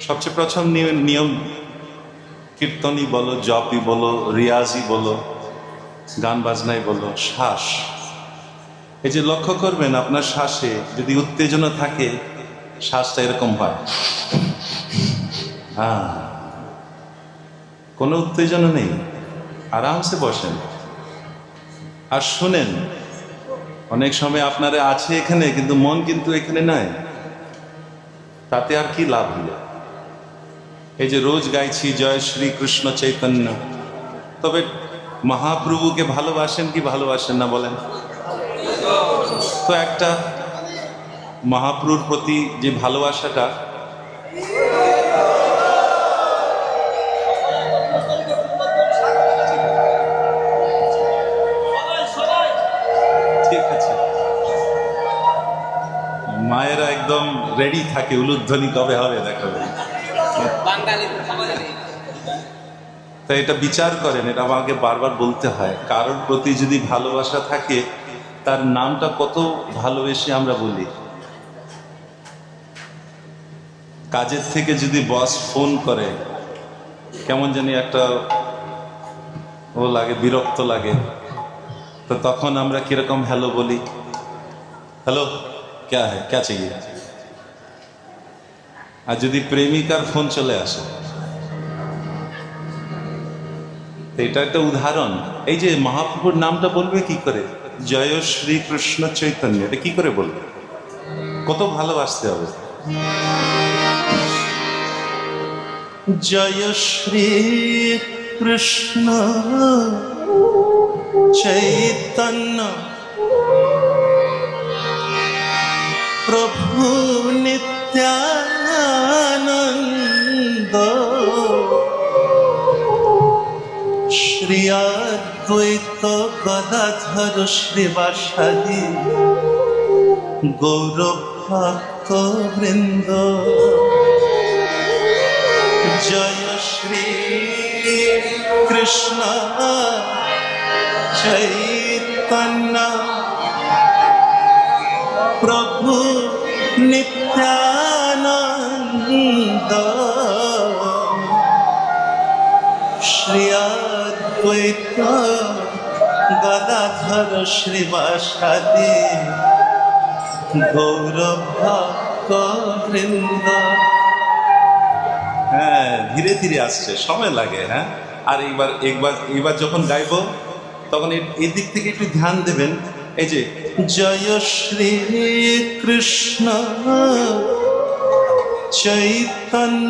সবচেয়ে প্রথম নিয়ম, কীর্তনই বলো, জপই বলো, রিয়াজই বলো, গান বাজনাই বলো, শ্বাস। এই যে লক্ষ্য করবেন আপনার শ্বাসে যদি উত্তেজনা থাকে, শ্বাসটা এরকম হয়। হ্যাঁ, কোনো উত্তেজনা নেই, আরামসে বসেন আর শুনেন। অনেক সময় আপনারা আছে এখানে কিন্তু মন কিন্তু এখানে নাই, তাতে আর কি লাভ হলো? এই যে রোজ গাইছি জয় শ্রী কৃষ্ণ চৈতন্য, তবে মহাপ্রভুকে ভালোবাসেন কি ভালোবাসেন না বলেন তো? একটা মহাপ্রভুর প্রতি যে ভালোবাসাটা, ঠিক আছে, মায়েরা একদম রেডি থাকে, উলুধ্বনি কবে হবে দেখাবে। তাই এটা বিচার করেন, এটা আমাকে বারবার বলতে হয়। কারোর প্রতি যদি ভালোবাসা থাকে, তার নামটা কত ভালোবেসে আমরা বলি। কাজের থেকে যদি বস ফোন করে, কেমন জানি একটা ও লাগে, বিরক্ত লাগে, তো তখন আমরা কিরকম হ্যালো বলি, হ্যালো ক্যা হ্যায়, ক্যা চাইয়ে। আর যদি প্রেমিকার ফোন চলে আসে, এটা একটা উদাহরণ। এই যে মহাপ্রভুর নামটা বলবে কি করে, জয় শ্রী কৃষ্ণ চৈতন্য, এটা কি করে বলবে? কত ভালোবাসতে হবে। জয় শ্রী কৃষ্ণ চৈতন্য প্রভু নিত্যানন্দ শ্রী অদ্বৈত গদাধর শ্রীবাসাদি গৌর ভক্ত বৃন্দ। জয় শ্রী কৃষ্ণ চৈতন্য প্রভু নিত্যানন্দ শ্রী অদ্বৈত গদাধর শ্রীবাসাদি গৌর ভক্ত বৃন্দ। হ্যাঁ, ধীরে ধীরে আসছে, সময় লাগে। হ্যাঁ, আর এইবার যখন গাইব তখন এই দিক থেকে একটু ধ্যান দেবেন। এই যে জয় শ্রী কৃষ্ণ চৈতন্য